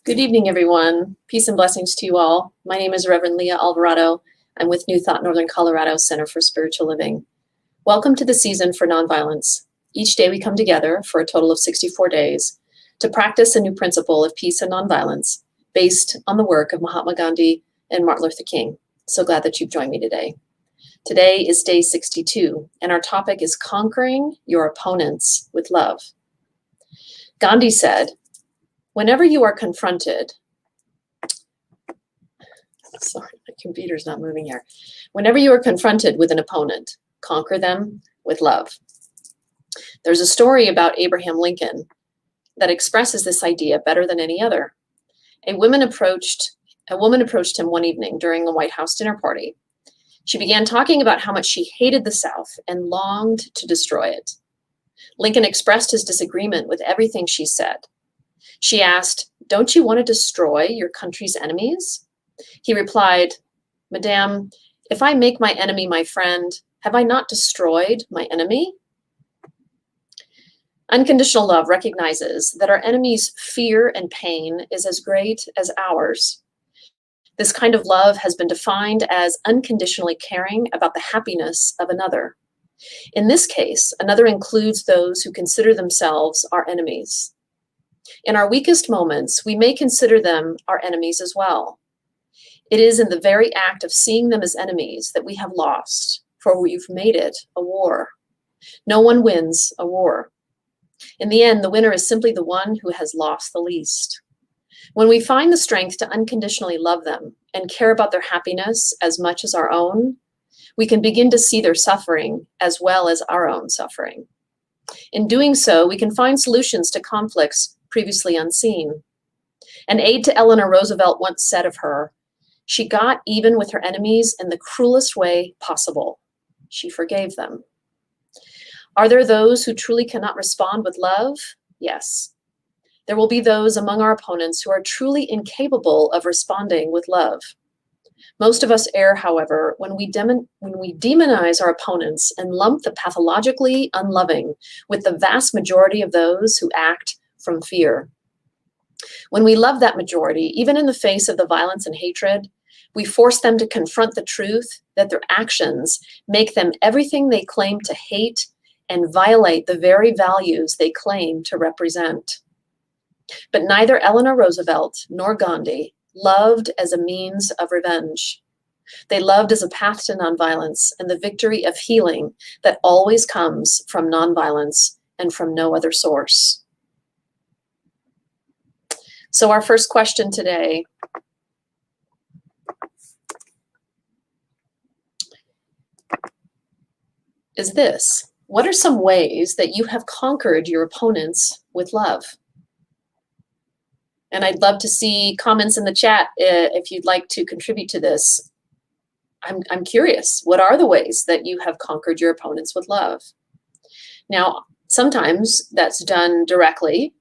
Good evening, everyone. Peace and blessings to you all. My name is Reverend Leah Alvarado. I'm with New Thought Northern Colorado Center for Spiritual Living. Welcome to the season for nonviolence. Each day we come together for a total of 64 days to practice a new principle of peace and nonviolence based on the work of Mahatma Gandhi and Martin Luther King. So glad that you've joined me today. Today is day 62, and our topic is conquering your opponents with love. Gandhi said, whenever you are confronted, sorry, my computer's not moving here. Whenever you are confronted with an opponent, conquer them with love. There's a story about Abraham Lincoln that expresses this idea better than any other. A woman approached him one evening during a White House dinner party. She began talking about how much she hated the South and longed to destroy it. Lincoln expressed his disagreement with everything she said. She asked, "Don't you want to destroy your country's enemies?" He replied, "Madame, if I make my enemy my friend, have I not destroyed my enemy?" Unconditional love recognizes that our enemy's fear and pain is as great as ours. This kind of love has been defined as unconditionally caring about the happiness of another. In this case, another includes those who consider themselves our enemies. In our weakest moments, we may consider them our enemies as well. It is in the very act of seeing them as enemies that we have lost, for we've made it a war. No one wins a war. In the end, the winner is simply the one who has lost the least. When we find the strength to unconditionally love them and care about their happiness as much as our own, we can begin to see their suffering as well as our own suffering. In doing so, we can find solutions to conflicts previously unseen. An aide to Eleanor Roosevelt once said of her, "She got even with her enemies in the cruelest way possible. She forgave them." Are there those who truly cannot respond with love? Yes. There will be those among our opponents who are truly incapable of responding with love. Most of us err, however, when we demonize our opponents and lump the pathologically unloving with the vast majority of those who act from fear. When we love that majority, even in the face of the violence and hatred, we force them to confront the truth that their actions make them everything they claim to hate and violate the very values they claim to represent. But neither Eleanor Roosevelt nor Gandhi loved as a means of revenge. They loved as a path to nonviolence and the victory of healing that always comes from nonviolence and from no other source. So our first question today is this: what are some ways that you have conquered your opponents with love? And I'd love to see comments in the chat if you'd like to contribute to this. I'm curious, what are the ways that you have conquered your opponents with love? Now, sometimes that's done directly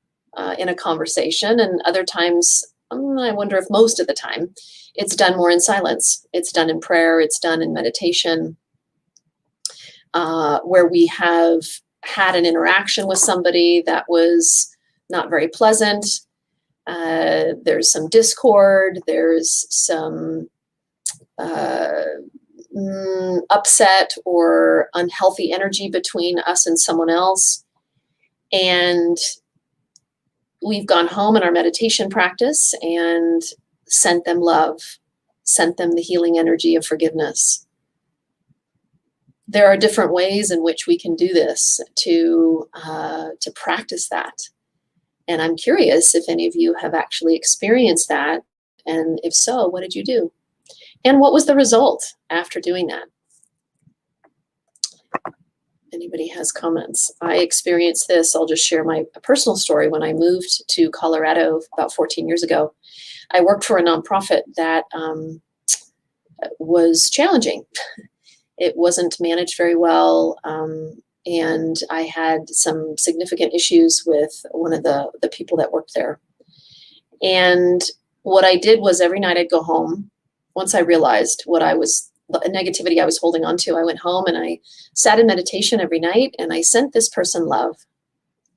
in a conversation, and other times, I wonder if most of the time, it's done more in silence. It's done in prayer, it's done in meditation, where we have had an interaction with somebody that was not very pleasant. There's some discord, there's some upset or unhealthy energy between us and someone else. And we've gone home in our meditation practice and sent them love, sent them the healing energy of forgiveness. There are different ways in which we can do this to practice that. And I'm curious if any of you have actually experienced that. And if so, what did you do? And what was the result after doing that? Anybody has comments? I experienced this. I'll just share my personal story. When I moved to Colorado about 14 years ago, I worked for a nonprofit that was challenging. It wasn't managed very well. And I had some significant issues with one of the people that worked there. And what I did was every night I'd go home. Once I realized the negativity I was holding on to, I went home and I sat in meditation every night and I sent this person love.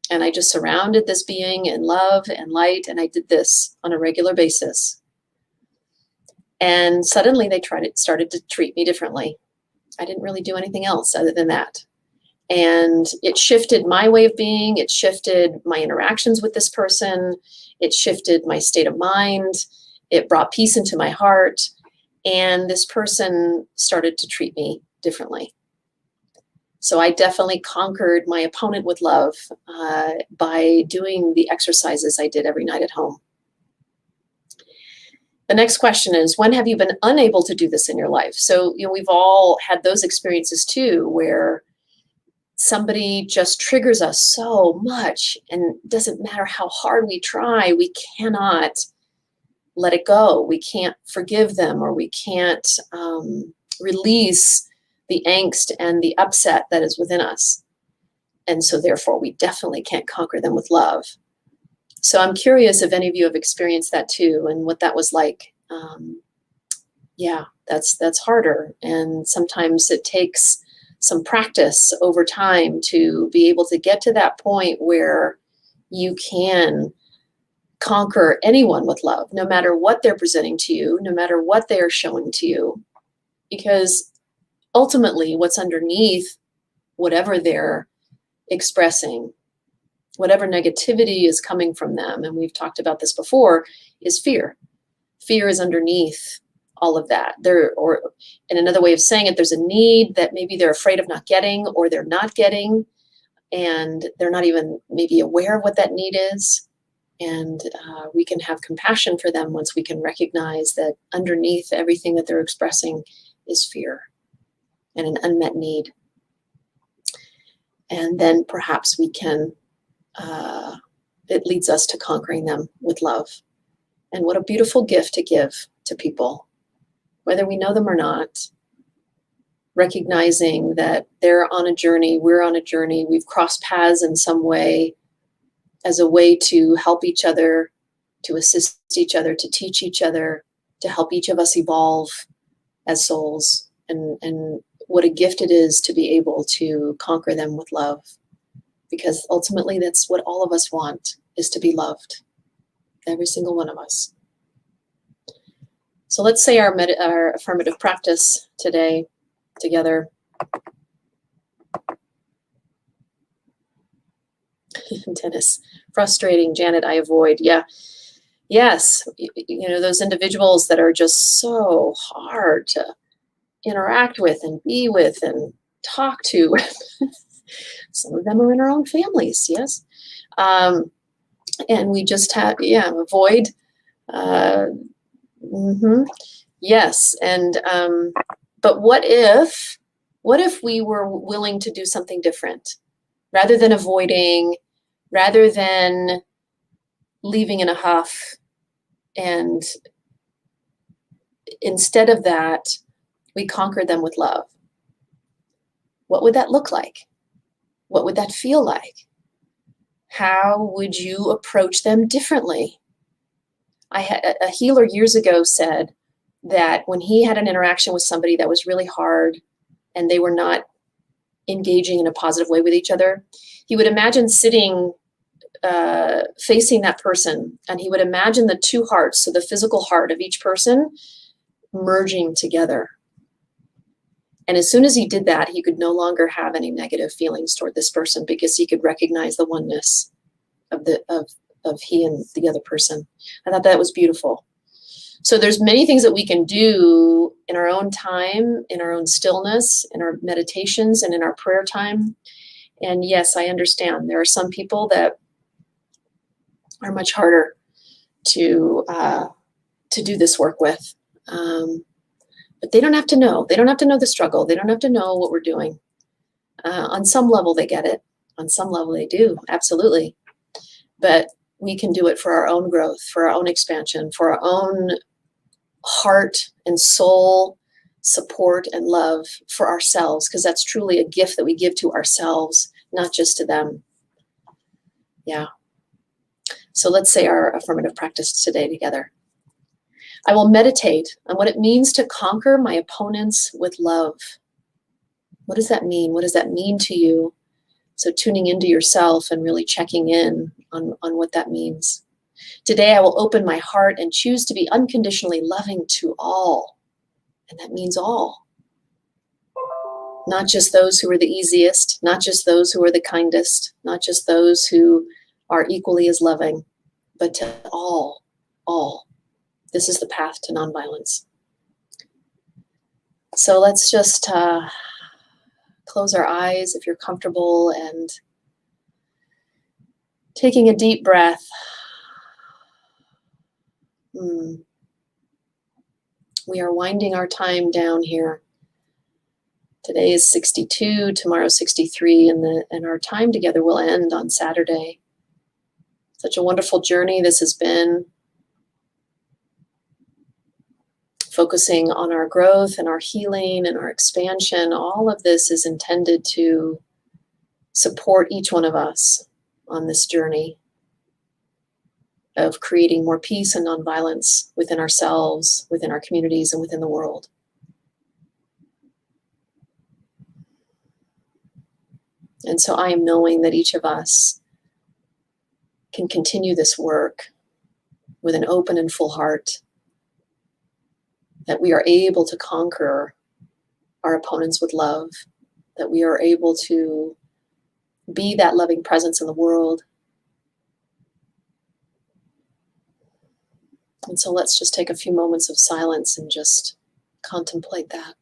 And I just surrounded this being in love and light, and I did this on a regular basis. And suddenly they started to treat me differently. I didn't really do anything else other than that. And it shifted my way of being. It shifted my interactions with this person. It shifted my state of mind. It brought peace into my heart. And this person started to treat me differently. So I definitely conquered my opponent with love by doing the exercises I did every night at home. The next question is, when have you been unable to do this in your life? So, we've all had those experiences too, where somebody just triggers us so much, and it doesn't matter how hard we try, we cannot let it go. We can't forgive them, or we can't release the angst and the upset that is within us. And so therefore, we definitely can't conquer them with love. So I'm curious if any of you have experienced that too, and what that was like. Yeah, that's harder. And sometimes it takes some practice over time to be able to get to that point where you can conquer anyone with love, no matter what they're presenting to you, no matter what they are showing to you. Because ultimately, what's underneath whatever they're expressing, whatever negativity is coming from them, and we've talked about this before, is fear. Fear is underneath all of that. Or in another way of saying it, there's a need that maybe they're afraid of not getting, or they're not getting, and they're not even maybe aware of what that need is. And we can have compassion for them once we can recognize that underneath everything that they're expressing is fear and an unmet need. And then perhaps we can, it leads us to conquering them with love. And what a beautiful gift to give to people, whether we know them or not, recognizing that they're on a journey, we're on a journey, we've crossed paths in some way as a way to help each other, to assist each other, to teach each other, to help each of us evolve as souls. And what a gift it is to be able to conquer them with love. Because ultimately that's what all of us want, is to be loved. Every single one of us. So let's say our affirmative practice today together. Dennis, frustrating. Janet, I avoid. Yeah. Yes. Those individuals that are just so hard to interact with and be with and talk to. Some of them are in our own families. Yes. And we just have, avoid. Yes. And, but what if we were willing to do something different, rather than avoiding, rather than leaving in a huff, and instead of that, we conquer them with love? What would that look like? What would that feel like? How would you approach them differently? I had a healer years ago said that when he had an interaction with somebody that was really hard and they were not engaging in a positive way with each other, he would imagine sitting facing that person, and he would imagine the two hearts, so the physical heart of each person, merging together. And as soon as he did that, he could no longer have any negative feelings toward this person, because he could recognize the oneness of he and the other person. I thought that was beautiful. So there's many things that we can do in our own time, in our own stillness, in our meditations, and in our prayer time. And yes, I understand there are some people that are much harder to do this work with. But they don't have to know. They don't have to know the struggle. They don't have to know what we're doing. On some level, they get it. On some level, they do. Absolutely. But we can do it for our own growth, for our own expansion, for our own heart and soul support and love for ourselves, because that's truly a gift that we give to ourselves, not just to them. Yeah. So let's say our affirmative practice today together. I will meditate on what it means to conquer my opponents with love. What does that mean? What does that mean to you? So tuning into yourself and really checking in on what that means. Today, I will open my heart and choose to be unconditionally loving to all. And that means all. Not just those who are the easiest, not just those who are the kindest, not just those who are equally as loving, but to all, all. This is the path to nonviolence. So let's just close our eyes if you're comfortable and taking a deep breath. We are winding our time down here. Today is 62, tomorrow 63, and our time together will end on Saturday. Such a wonderful journey this has been. Focusing on our growth and our healing and our expansion. All of this is intended to support each one of us on this journey of creating more peace and nonviolence within ourselves, within our communities, and within the world. And so I am knowing that each of us can continue this work with an open and full heart, that we are able to conquer our opponents with love, that we are able to be that loving presence in the world. And so let's just take a few moments of silence and just contemplate that.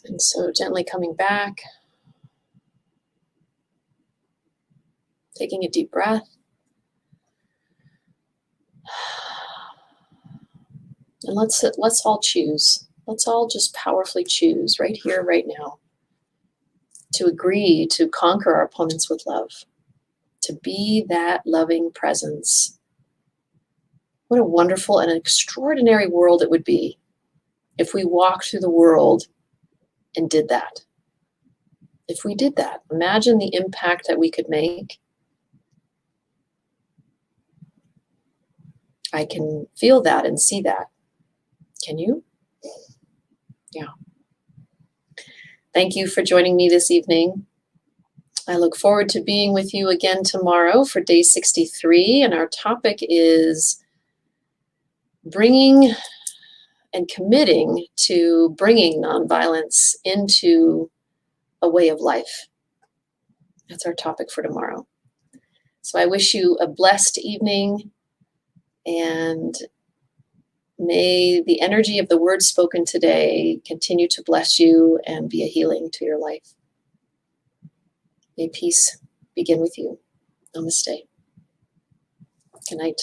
And so gently coming back, taking a deep breath. And let's all choose. Let's all just powerfully choose right here, right now, to agree to conquer our opponents with love, to be that loving presence. What a wonderful and an extraordinary world it would be if we walked through the world and did that. If we did that, imagine the impact that we could make. I can feel that and see that. Can you? Yeah. Thank you for joining me this evening. I look forward to being with you again tomorrow for day 63, and our topic is bringing and committing to bringing nonviolence into a way of life. That's our topic for tomorrow. So I wish you a blessed evening, and may the energy of the words spoken today continue to bless you and be a healing to your life. May peace begin with you. Namaste. Good night.